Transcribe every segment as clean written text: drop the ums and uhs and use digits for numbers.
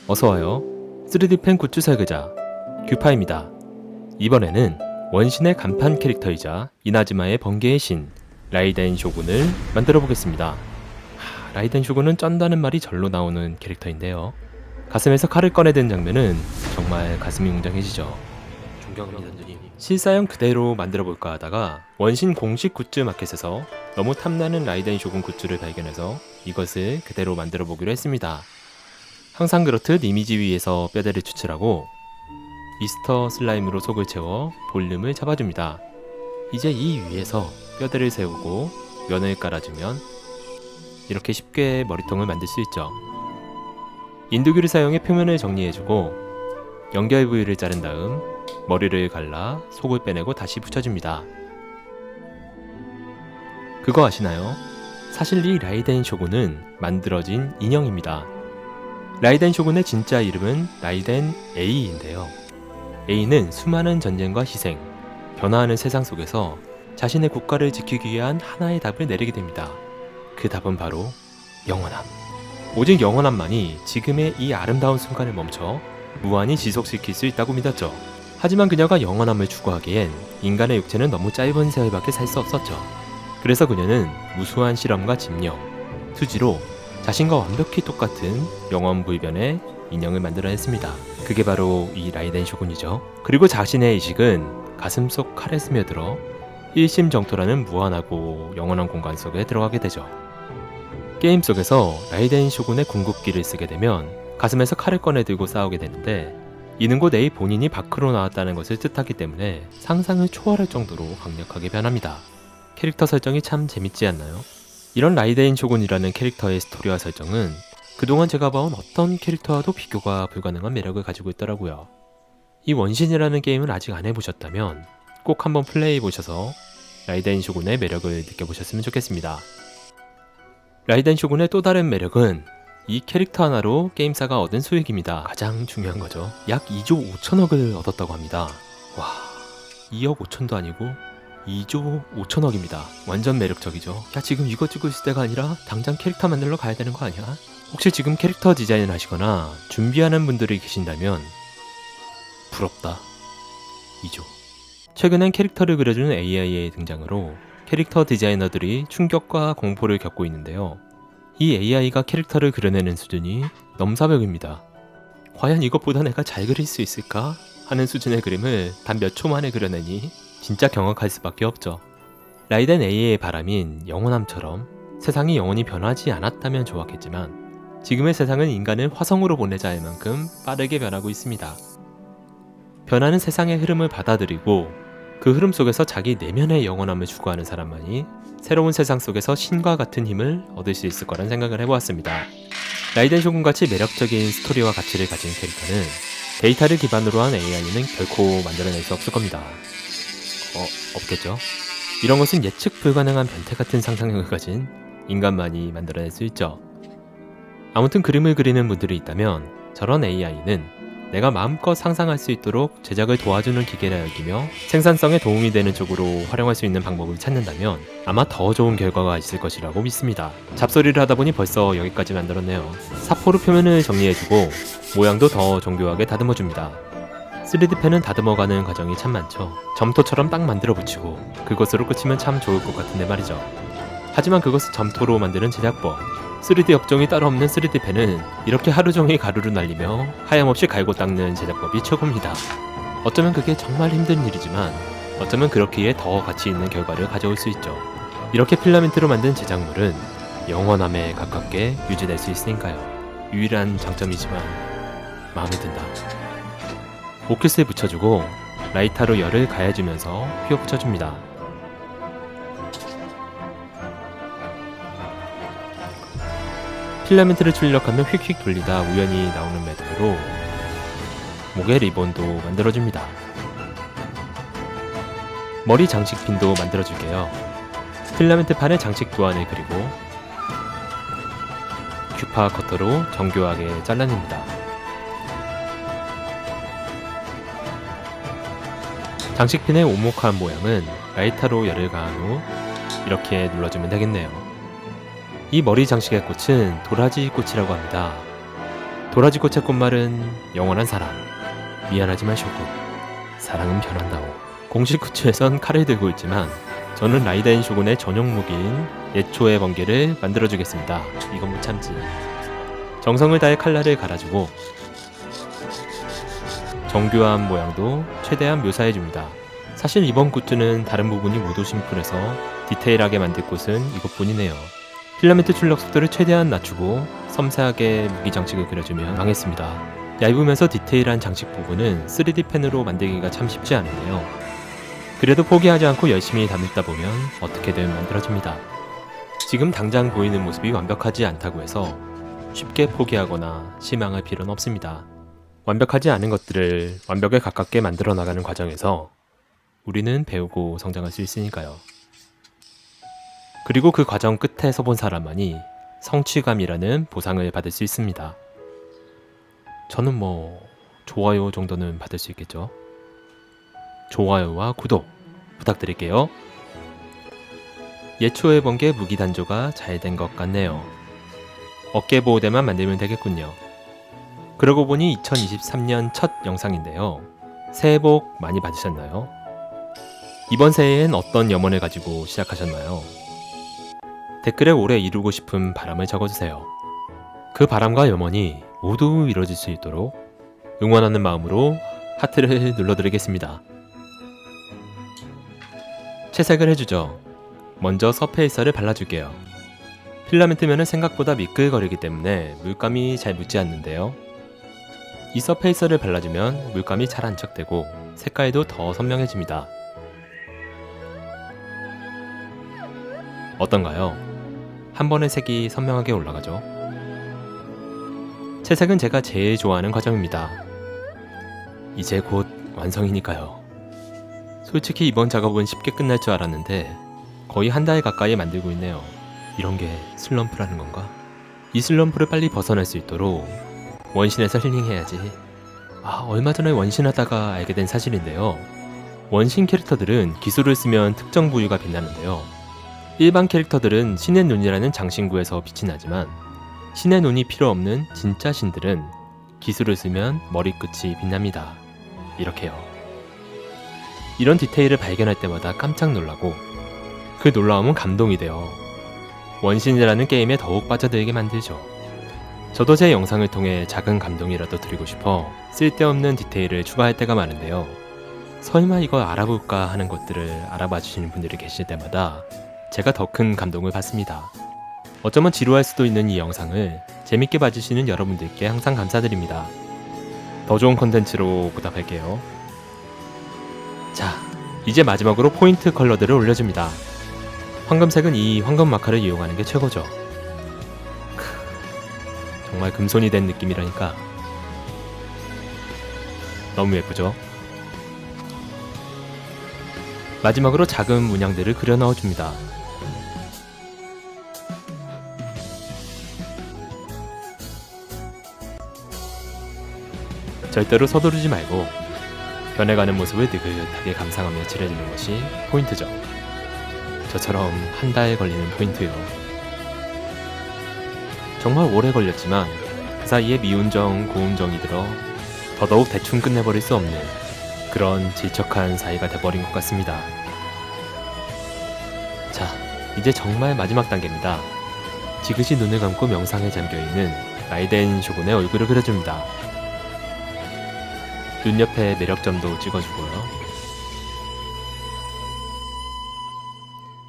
어서와요. 3D펜 굿즈 설계자 규파입니다. 이번에는 원신의 간판 캐릭터이자 이나즈마의 번개의 신 라이덴 쇼군을 만들어 보겠습니다. 라이덴 쇼군은 쩐다는 말이 절로 나오는 캐릭터인데요. 가슴에서 칼을 꺼내든 장면은 정말 가슴이 웅장해지죠. 존경합니다, 선생님. 실사형 그대로 만들어 볼까 하다가 원신 공식 굿즈 마켓에서 너무 탐나는 라이덴 쇼군 굿즈를 발견해서 이것을 그대로 만들어 보기로 했습니다. 항상 그렇듯 이미지 위에서 뼈대를 추출하고 미스터 슬라임으로 속을 채워 볼륨을 잡아줍니다. 이제 이 위에서 뼈대를 세우고 면을 깔아주면 이렇게 쉽게 머리통을 만들 수 있죠. 인두기를 사용해 표면을 정리해주고 연결 부위를 자른 다음 머리를 갈라 속을 빼내고 다시 붙여줍니다. 그거 아시나요? 사실 이 라이덴 쇼군은 만들어진 인형입니다. 라이덴 쇼군의 진짜 이름은 라이덴 A인데요. A는 수많은 전쟁과 희생, 변화하는 세상 속에서 자신의 국가를 지키기 위한 하나의 답을 내리게 됩니다. 그 답은 바로 영원함. 오직 영원함만이 지금의 이 아름다운 순간을 멈춰 무한히 지속시킬 수 있다고 믿었죠. 하지만 그녀가 영원함을 추구하기엔 인간의 육체는 너무 짧은 세월밖에 살 수 없었죠. 그래서 그녀는 무수한 실험과 집념, 수지로 자신과 완벽히 똑같은 영원 불변의 인형을 만들어냈습니다. 그게 바로 이 라이덴 쇼군이죠. 그리고 자신의 의식은 가슴속 칼에 스며들어 일심정토라는 무한하고 영원한 공간 속에 들어가게 되죠. 게임 속에서 라이덴 쇼군의 궁극기를 쓰게 되면 가슴에서 칼을 꺼내 들고 싸우게 되는데 이는 곧 A 본인이 밖으로 나왔다는 것을 뜻하기 때문에 상상을 초월할 정도로 강력하게 변합니다. 캐릭터 설정이 참 재밌지 않나요? 이런 라이덴 쇼군이라는 캐릭터의 스토리와 설정은 그동안 제가 봐온 어떤 캐릭터와도 비교가 불가능한 매력을 가지고 있더라고요. 이 원신이라는 게임을 아직 안 해보셨다면 꼭 한번 플레이해보셔서 라이덴 쇼군의 매력을 느껴보셨으면 좋겠습니다. 라이덴 쇼군의 또 다른 매력은 이 캐릭터 하나로 게임사가 얻은 수익입니다. 가장 중요한 거죠. 약 2조 5천억을 얻었다고 합니다. 와, 2억 5천도 아니고 2조 5천억입니다. 완전 매력적이죠. 야, 지금 이거 찍고 있을 때가 아니라 당장 캐릭터 만들러 가야 되는 거 아니야? 혹시 지금 캐릭터 디자인을 하시거나 준비하는 분들이 계신다면 부럽다. 2조. 최근엔 캐릭터를 그려주는 AI의 등장으로 캐릭터 디자이너들이 충격과 공포를 겪고 있는데요. 이 AI가 캐릭터를 그려내는 수준이 넘사벽입니다. 과연 이것보다 내가 잘 그릴 수 있을까? 하는 수준의 그림을 단 몇 초 만에 그려내니 진짜 경악할 수밖에 없죠. 라이덴 A의 바람인 영원함처럼 세상이 영원히 변하지 않았다면 좋았겠지만 지금의 세상은 인간을 화성으로 보내자 할 만큼 빠르게 변하고 있습니다. 변하는 세상의 흐름을 받아들이고 그 흐름 속에서 자기 내면의 영원함을 추구하는 사람만이 새로운 세상 속에서 신과 같은 힘을 얻을 수 있을 거란 생각을 해보았습니다. 라이덴 쇼군같이 매력적인 스토리와 가치를 가진 캐릭터는 데이터를 기반으로 한 AI는 결코 만들어낼 수 없을 겁니다. 없겠죠? 이런 것은 예측 불가능한 변태 같은 상상력을 가진 인간만이 만들어낼 수 있죠. 아무튼 그림을 그리는 분들이 있다면 저런 AI는 내가 마음껏 상상할 수 있도록 제작을 도와주는 기계라 여기며 생산성에 도움이 되는 쪽으로 활용할 수 있는 방법을 찾는다면 아마 더 좋은 결과가 있을 것이라고 믿습니다. 잡소리를 하다 보니 벌써 여기까지 만들었네요. 사포로 표면을 정리해주고 모양도 더 정교하게 다듬어줍니다. 3D펜은 다듬어가는 과정이 참 많죠. 점토처럼 딱 만들어 붙이고 그것으로 끝이면 참 좋을 것 같은데 말이죠. 하지만 그것을 점토로 만드는 제작법, 3D 업종이 따로 없는 3D펜은 이렇게 하루종일 가루를 날리며 하염없이 갈고 닦는 제작법이 최고입니다. 어쩌면 그게 정말 힘든 일이지만 어쩌면 그렇기에 더 가치 있는 결과를 가져올 수 있죠. 이렇게 필라멘트로 만든 제작물은 영원함에 가깝게 유지될 수 있으니까요. 유일한 장점이지만 마음에 든다. 오큐스에 붙여주고 라이터로 열을 가해주면서 휘어 붙여줍니다. 필라멘트를 출력하며 휙휙 돌리다 우연히 나오는 매듭으로 목에 리본도 만들어줍니다. 머리 장식핀도 만들어줄게요. 필라멘트 판에 장식 도안을 그리고 큐파 커터로 정교하게 잘라냅니다. 장식핀의 오목한 모양은 라이터로 열을 가한 후 이렇게 눌러주면 되겠네요. 이 머리 장식의 꽃은 도라지 꽃이라고 합니다. 도라지꽃의 꽃말은 영원한 사랑, 미안하지만 쇼군, 사랑은 변한다오. 공식 굿즈에선 칼을 들고 있지만 저는 라이덴 쇼군의 전용 무기인 예초의 번개를 만들어주겠습니다. 이건 못 참지. 정성을 다해 칼날을 갈아주고 정교한 모양도 최대한 묘사해줍니다. 사실 이번 굿즈는 다른 부분이 모두 심플해서 디테일하게 만들 곳은 이것뿐이네요. 필라멘트 출력 속도를 최대한 낮추고 섬세하게 무기 장식을 그려주면 망했습니다. 얇으면서 디테일한 장식 부분은 3D 펜으로 만들기가 참 쉽지 않은데요. 그래도 포기하지 않고 열심히 다듬다 보면 어떻게든 만들어집니다. 지금 당장 보이는 모습이 완벽하지 않다고 해서 쉽게 포기하거나 실망할 필요는 없습니다. 완벽하지 않은 것들을 완벽에 가깝게 만들어 나가는 과정에서 우리는 배우고 성장할 수 있으니까요. 그리고 그 과정 끝에 서본 사람만이 성취감이라는 보상을 받을 수 있습니다. 저는 좋아요 정도는 받을 수 있겠죠. 좋아요와 구독 부탁드릴게요. 예초의 번개 무기 단조가 잘 된 것 같네요. 어깨 보호대만 만들면 되겠군요. 그러고 보니 2023년 첫 영상인데요. 새해 복 많이 받으셨나요? 이번 새해엔 어떤 염원을 가지고 시작하셨나요? 댓글에 올해 이루고 싶은 바람을 적어주세요. 그 바람과 염원이 모두 이루어질 수 있도록 응원하는 마음으로 하트를 눌러드리겠습니다. 채색을 해주죠. 먼저 서페이서를 발라줄게요. 필라멘트면은 생각보다 미끌거리기 때문에 물감이 잘 묻지 않는데요. 이 서페이서를 발라주면 물감이 잘 안착되고 색깔도 더 선명해집니다. 어떤가요? 한 번에 색이 선명하게 올라가죠. 채색은 제가 제일 좋아하는 과정입니다. 이제 곧 완성이니까요. 솔직히 이번 작업은 쉽게 끝날 줄 알았는데 거의 한 달 가까이 만들고 있네요. 이런 게 슬럼프라는 건가? 이 슬럼프를 빨리 벗어날 수 있도록 원신에서 힐링해야지. 얼마 전에 원신하다가 알게 된 사실인데요. 원신 캐릭터들은 기술을 쓰면 특정 부위가 빛나는데요. 일반 캐릭터들은 신의 눈이라는 장신구에서 빛이 나지만 신의 눈이 필요 없는 진짜 신들은 기술을 쓰면 머리끝이 빛납니다. 이렇게요. 이런 디테일을 발견할 때마다 깜짝 놀라고 그 놀라움은 감동이 되어 원신이라는 게임에 더욱 빠져들게 만들죠. 저도 제 영상을 통해 작은 감동이라도 드리고 싶어 쓸데없는 디테일을 추가할 때가 많은데요. 설마 이걸 알아볼까 하는 것들을 알아봐 주시는 분들이 계실 때마다 제가 더 큰 감동을 받습니다. 어쩌면 지루할 수도 있는 이 영상을 재밌게 봐주시는 여러분들께 항상 감사드립니다. 더 좋은 컨텐츠로 보답할게요. 자, 이제 마지막으로 포인트 컬러들을 올려줍니다. 황금색은 이 황금 마카를 이용하는 게 최고죠. 정말 금손이 된 느낌이라니까 너무 예쁘죠? 마지막으로 작은 문양들을 그려 넣어줍니다. 절대로 서두르지 말고 변해가는 모습을 느긋하게 감상하며 칠해주는 것이 포인트죠. 저처럼 한 달 걸리는 포인트요. 정말 오래 걸렸지만 그 사이에 미운정, 고운정이 들어 더더욱 대충 끝내버릴 수 없는 그런 질척한 사이가 돼버린 것 같습니다. 자, 이제 정말 마지막 단계입니다. 지그시 눈을 감고 명상에 잠겨있는 라이덴 쇼군의 얼굴을 그려줍니다. 눈 옆에 매력점도 찍어주고요.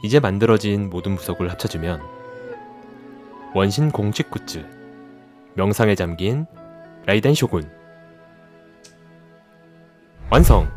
이제 만들어진 모든 부속을 합쳐주면 원신 공식 굿즈 명상에 잠긴 라이덴 쇼군 완성!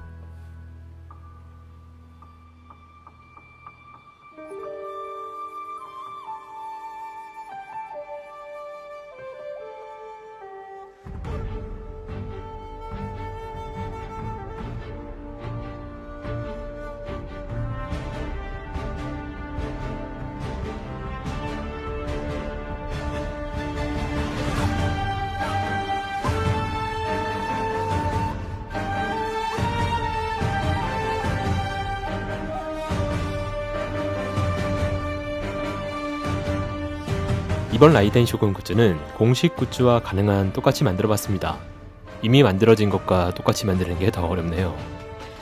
이번 라이덴 쇼군 굿즈는 공식 굿즈와 가능한 똑같이 만들어봤습니다. 이미 만들어진 것과 똑같이 만드는 게 더 어렵네요.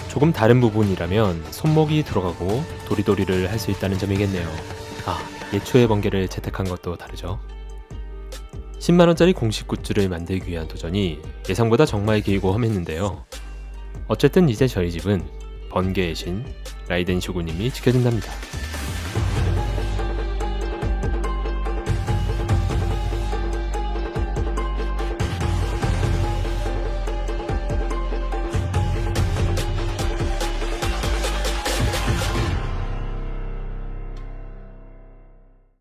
조금 다른 부분이라면 손목이 들어가고 도리도리를 할 수 있다는 점이겠네요. 예초의 번개를 채택한 것도 다르죠. 10만원짜리 공식 굿즈를 만들기 위한 도전이 예상보다 정말 길고 험했는데요. 어쨌든 이제 저희 집은 번개의 신 라이덴 쇼군님이 지켜준답니다.